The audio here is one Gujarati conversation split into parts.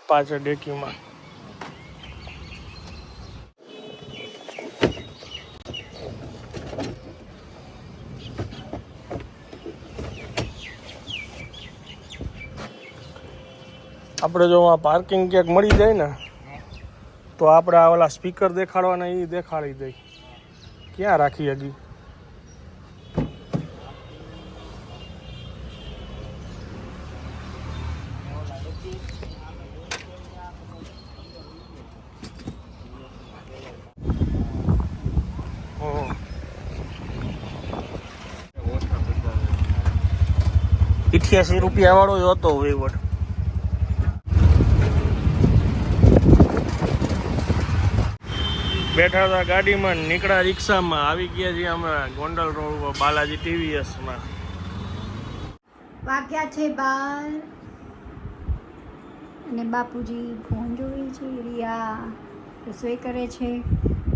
પાછળ ડેકીમાં આપણે જો આ પાર્કિંગ ક્યાંક મળી જાય ને તો આપણે આ ઓલા સ્પીકર દેખાડવાના એ દેખાડી દઈ. ક્યાં રાખી હજી? ₹88 વાળો જ હતો વહીવટ. બેઠા હતા ગાડીમાં, નીકળ્યા રિક્ષામાં, આવી ગયા છીએ અમે ગોંડલ રોડ બાલાજી TVSમાં. વાગ્યા છે 12 અને બાપુજી ફોન જોઈ છે, રિયા રસોઈ કરે છે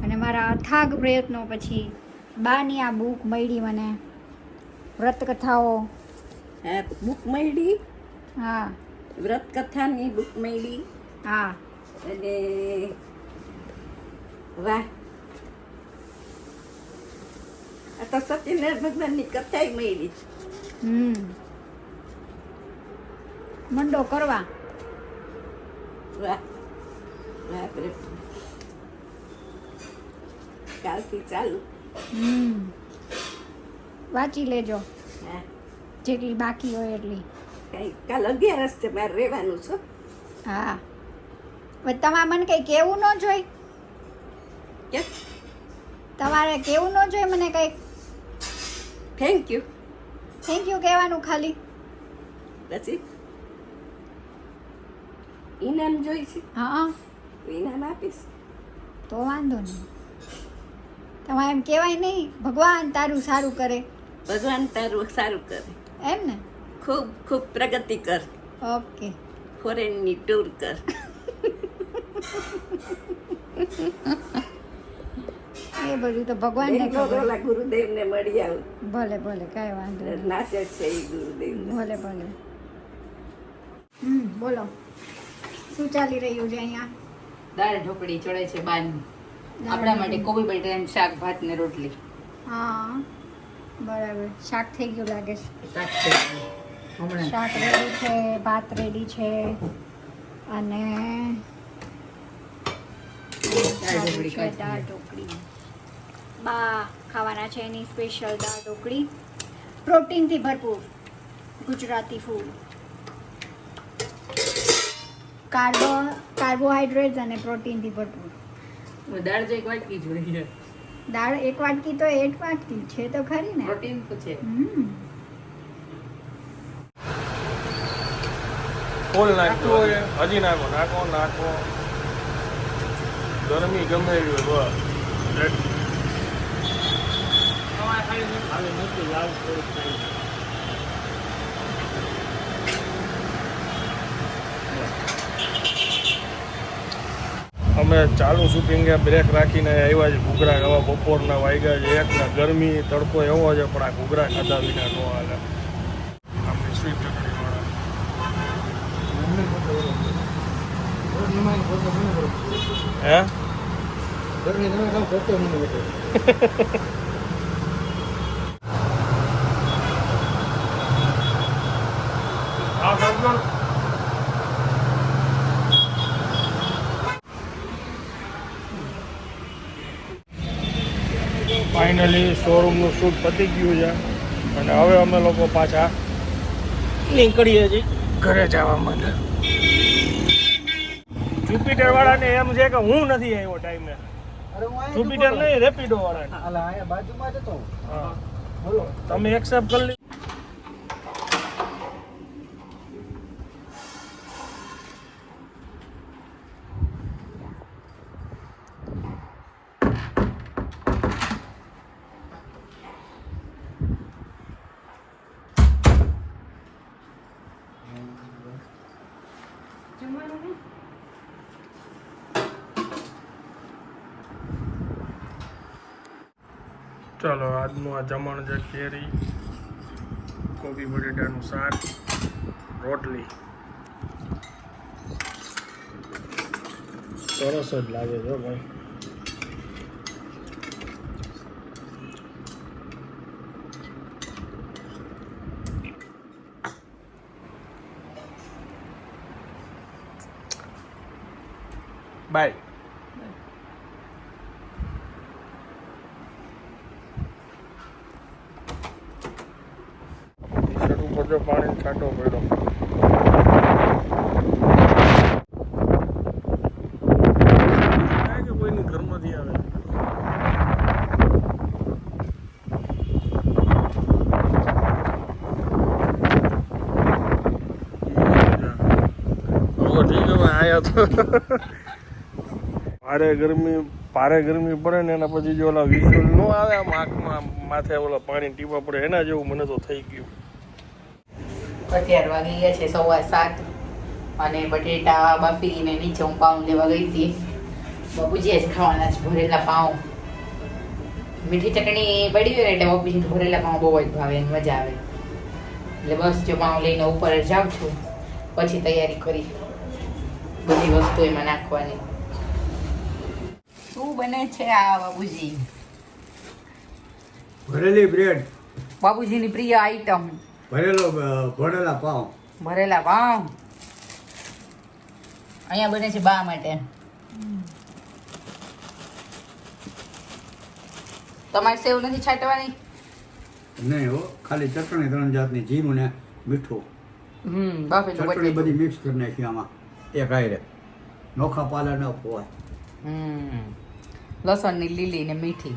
અને મારા અથાગ પ્રયત્નો પછી બાની આ બુક મળી મને, વ્રત કથાઓ. બુક મળી? હા, વ્રત કથાની બુક મળી. હા. અને વાહ, આ તો સત્યનારાયણ ભગવાનની કથા મળી. મંડો કરવા. વાહ વાહ, કાલથી ચાલુ. વાંચી લેજો હા, જેટલી બાકી હોય એટલી. કઈ કાલ 11 છે, મારે રહેવાનું છે. હા, તમારે મને કંઈ કહેવું ન જોઈ? કેમ? તમારે કેવું ન જોઈએ મને કંઈક? Thank you. થેન્ક યુ કહેવાનું ખાલી. પછી ઇનામ જોઈશે? હા, ઇનામ આપીશ. તો વાંધો નહીં. તમારે એમ કહેવાય નહીં ભગવાન તારું સારું કરે? ભગવાન તારું સારું કરે. એમ ને? ખૂબ ખૂબ પ્રગતિ કર. ઓકે. ફોરેનની ટૂર કર. એ બધું તો ભગવાનને ખબર. ઓલા ગુરુદેવને મળી આવું. ભલે ભલે, કાંઈ વાંધો નહીં. નાચે છે એ ગુરુદેવ. ભલે ભલે. બોલો, શું ચાલી રહ્યું છે અહીંયા? દાળ ઢોકળી ચડે છે બારની. આપણા માટે કોબી બટેટાનું શાક, ભાત ને રોટલી. હા, બરાબર. શાક થઈ ગયું લાગે છે. શાક થઈ ગયું હમણાં. શાક રેડી છે, ભાત રેડી છે અને દાળ ઢોકળી. બા ખાવાના છે એની સ્પેશિયલ દાળ ઢોકળી, પ્રોટીનથી ભરપૂર ગુજરાતી ફૂડ. કાર્બોહાઈડ્રેટ્સ અને પ્રોટીનથી ભરપૂર. દાળ તો એક વાટકી જોઈએ. દાળ એક વાટકી તો એક વાટકી છે તો ખરી ને. પ્રોટીન તો છે. ફૂલ નાખવું હોય હજી નાખો, નાખો નાખો. ગરમી ગમે એવી હોય બસ. અમે ચાલુ શૂટિંગે બ્રેક રાખીને આવ્યા છે ઘૂઘરા ખાવા. બપોરના વાગ્યા છે 1 ને ગરમી તડકો એવો છે પણ આ ઘૂઘરા ખાધા વિના ન હાલે. આપણી સ્વીટ ચટણીવાળા હે ફાઇનલી શોરૂમનું શૂટ પતી ગયું છે અને હવે અમે લોકો પાછા નીકળીએ છીએ ઘરે જવા માટે. જુપિટર વાળાને એમ છે કે હું નથી આવ્યો ટાઈમે. જુપિટર નહીં, રેપિડો વાળાને. બાજુમાં જતો હા બોલો, તમે એક્સેપ્ટ કરી લીધું? ચાલો, આજનું આ જમણ છે કેરી, કોબી બટેટાનું શાક, રોટલી. સરસ જ લાગે છે ભાઈ. બાય. ટી-શર્ટ ઉપર જો પાણી છાંટો પડ્યો. કે કોઈની ઘરમાંથી આવે. ઠીક હવે આયા તો ભારે ગરમી પડે ને એના પછી જો ઓલા વિઝ્યુઅલ ન આવે આમ આંખમાં માથે ઓલા પાણી ટીપા પડે એના જેવું મને તો થઈ ગયું. અત્યાર વાગી ગયા છે 7:15 અને બટેટા બાફીને નીચે હું પાઉં લેવા ગઈ હતી. બાપુજી જ ખાવાના છે ભરેલા પાઉં. મીઠી ચટણી પડી હોય ને એટલે બાપુજી ભરેલા પાઉં બહુ જ ભાવે, એને મજા આવે. એટલે બસ જો પાઉં લઈને ઉપર જાઉં છું, પછી તૈયારી કરી બધી વસ્તુ એમાં નાખવાની. શું બને છે આ બાપુજી? ભરેલી બ્રેડ, બાપુજીની પ્રિય આઈટમ ભરેલા પાઉં. ભરેલા પાઉં અહીંયા બને છે બા માટે. તમારે સેવ નથી છાંટવાની? નહીં હો, ખાલી ચટણી 3 જાતની, જીરું ને મીઠું. બાફેલું ચટણી બધી બટેટું. મિક્સ કરી નાખી આમાં એક આયરે. નોખા પાલા ન ખોવાય. લસણની લીલી ને મીઠી.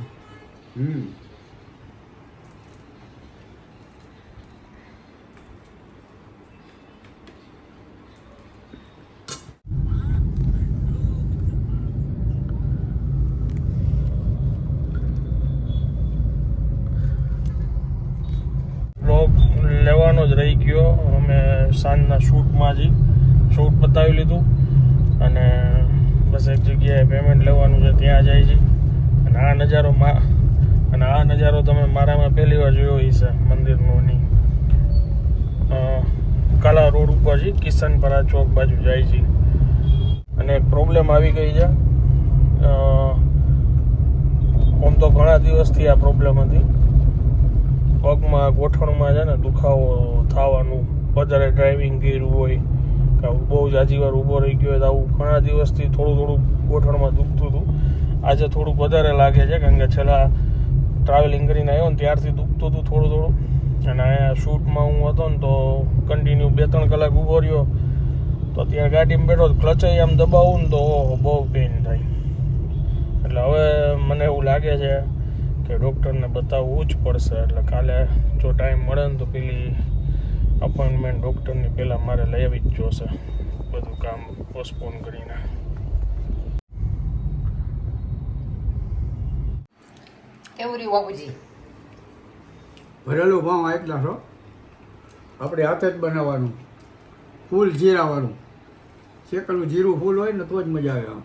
બ્લોગ લેવાનો જ રહી ગયો. અમે સાંજના શૂટમાં શૂટ બતાવી લીધું અને બસ એક જગ્યાએ પેમેન્ટ લેવાનું છે ત્યાં જાય છે. અને આ નજારો તમે મારામાં પહેલી વાર જોયો હશે મંદિરનો નહીં. કાલા રોડ ઉપર છે, કિશનપરા ચોક બાજુ જાય છે. અને એક પ્રોબ્લેમ આવી ગઈ છે. આમ તો ઘણા દિવસથી આ પ્રોબ્લેમ હતી. પગમાં ગોઠણમાં છે ને દુખાવો થવાનું, વધારે ડ્રાઇવિંગ કર્યું હોય કે બહુ જાજી વાર ઊભો રહી ગયો હોય તો આવું ઘણા દિવસથી થોડું ગોઠણમાં દુખતું હતું. આજે થોડુંક વધારે લાગે છે કારણ કે છેલ્લા ટ્રાવેલિંગ કરીને આવ્યો ને ત્યારથી દુખતું હતું થોડું. અને અહીંયા શૂટમાં હું હતો ને તો કન્ટિન્યુ 2-3 કલાક ઊભો રહ્યો તો ત્યાં ગાડીમાં બેઠો ક્લચે આમ દબાવું ને તો બહુ પેઇન થાય. એટલે હવે મને એવું લાગે છે કે ડૉક્ટરને બતાવવું જ પડશે. એટલે કાલે જો ટાઈમ મળે ને તો પેલી અપોઇન્ટમેન્ટ ડૉક્ટરની પહેલાં મારે લઈ આવી જ જોશે, બધું કામ પોસ્ટપોન કરીને. કેવું રહ્યું બાપુજી? ભરેલું પાઉં એટલા છો, આપણે હાથે જ બનાવવાનું, ફૂલ જીરાવાળું. શેકેલું જીરું ફૂલ હોય ને તો જ મજા આવે. આમ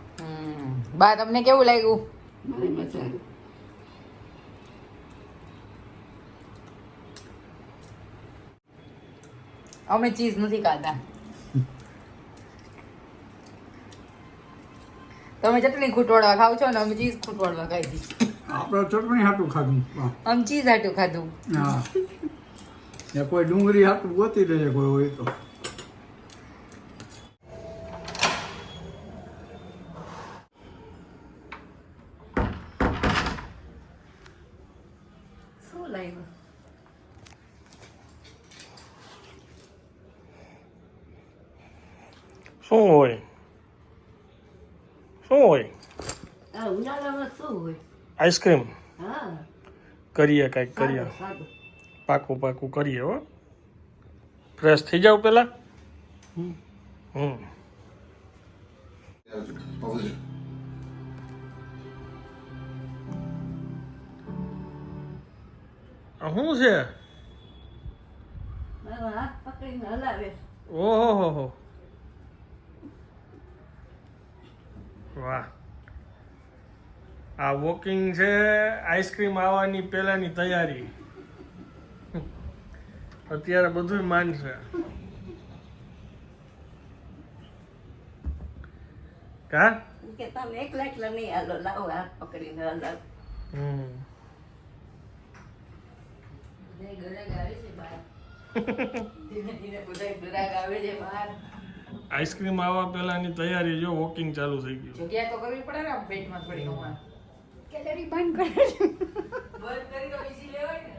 બા તમને કેવું લાગ્યું? મારી મજા આવી. અમે ચીઝ નથી ખાતા. તમે ચટણી ખૂટવાડવા ખાવ છો ને અમે ચીઝ ખૂટવાડવા ખાઈ. આપણે ચટણી હાટું ખાધું. આમ ચીઝ હાટું ખાધું. હા, કોઈ ડુંગળી હાટું ગોતી લેજે કોઈ હોય તો. શું લાવ્યું? શું હોય આ ઉનાળામાં શું હોય? આઈસ્ક્રીમ હા, કરીએ કાંઈક કરીએ સાદું. પાકું કરીએ હો ફ્રેશ થઈ જાવ પેલા શું છે મારો હાથ પકડીને હલાવે. ઓહો વાહ આ વોકિંગ છે આઈસ્ક્રીમ આવવાની પહેલાની તૈયારી અત્યારે બધું માનશે કા કે તમે એકલા નહીં હાલો, લાવો હાથ પકડીને હલાવો. આઈસ્ક્રીમ આવવા પહેલાની તૈયારી જો વોકિંગ ચાલુ થઈ ગયું જગ્યા તો કરવી પડે ને આમ પેટમાં થોડી હમણાં. કેલરી બંધ કરે છે બંધ કરી તો બીજી લેવાય ને.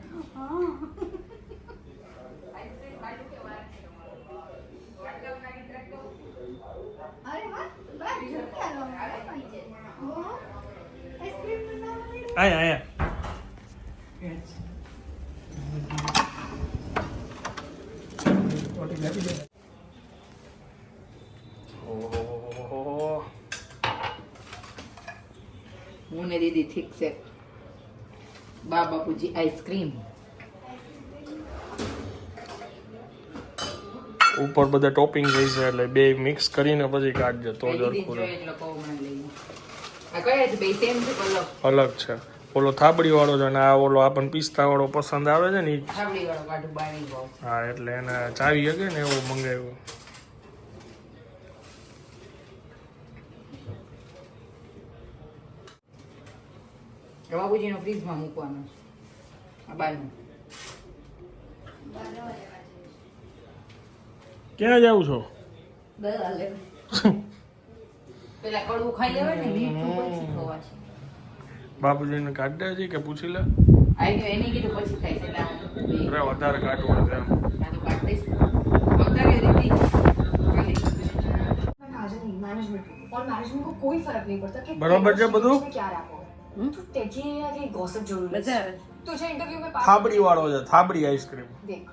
આઈસ્ક્રીમ ખાધું કે વાર છે તમારો? વાટકામ નાખી ટ્રેક કરો. અરે વાહ આઈસ્ક્રીમ નું નામ મળ્યું. આયા ઓહો હું ને દીદી ઠીક છે. બાપુજી આઈસ્ક્રીમ ઉપર બધા ટોપિંગ રહી છે એટલે બે મિક્સ કરીને પછી કાઢજો તો જ દીદી હરખું જોઈએ રહે. એટલે કહું મને લઈ. આ કયા છે બે સેમ છે કલર? અલગ છે ઓલો થાબડી વાળો છે અને આ ઓલો આપણને પિસ્તા વાળો પસંદ આવે છે ને ઈ જ. થાબડી વાળો કાઢું બાણી ભાવ. હા એટલે એને ચાવી હગે ને એવું મંગાવ્યું બાપુજીનો ફ્રીજમાં મૂકવાનો આ બારનું. ક્યાં જાવ છો દવા લેવા. પેલા કડવું ખાઈ લેવાય ને મીઠું પછી ખવાશે. બાપુજીને કાઢ દે છે કે પૂછી લે આઈ એની કીધું પછી ખાઈ છે એટલે આમ અરે વધારે કાઢવું છે એમ આ તો કાઢ દઈશ. વધારે દીદી ખાલી. मैनेजमेंट और मैनेजमेंट को कोई फर्क नहीं पड़ता कि बराबर है बधु? में क्या रैप होगा तो तेजी या कि गॉसिप जरूरी है બધા तुझे इंटरव्यू में पास થાબડી વાળો છે થાબડી આઈસ્ક્રીમ देख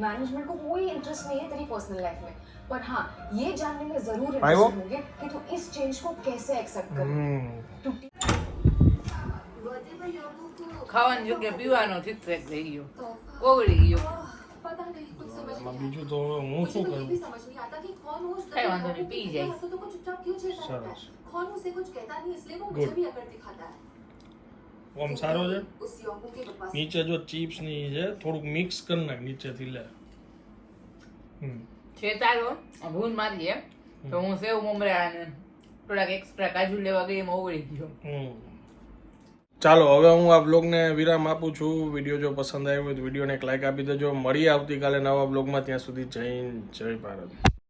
मैनेजमेंट को कोई इंटरेस्ट नहीं है तेरी पर्सनल लाइफ में पर हाँ ये जानने में जरूर भाई वो? इंटरेस्टेड होंगे कि तू इस चेंज को कैसे एक्सेप्ट करे तू ખાવાની જગ્યાએ પીવાનો ઠીક ઠીક થઈ ગયો ઓગળી ગયો. पता नहीं कुछ समझ આમાં બીજું તો હવે હું શું मुझे ये કરું भी समझ नहीं आता कि कौन उस कई वांदो नहीं, पी जाए। हरकतों को चुपचाप क्यों झेलता रहता सरस। है कौन उसे कुछ कहता नहीं इसलिए वो Good. मुझे भी अगर दिखाता है આમ સારો છે उस योगू के बकवास નીચે જો ચિપ્સ ની છે થોડુંક મિક્સ કરી નાખ નીચેથી લે છે તારો ભૂલ મારી એમ તો હું સેવ મમરા અને થોડાક એક્સ્ટ્રા કાજુ લેવા ગઈ એમાં ઓગળી ગયો. ચાલો હવે હું આ બ્લોગને વિરામ આપું છું વિડીયો જો પસંદ આવ્યો હોય તો વિડીયોને એક લાઈક આપી દેજો મળીએ આવતીકાલે નવા બ્લોગમાં ત્યાં સુધી જય હિન્દ જય ભારત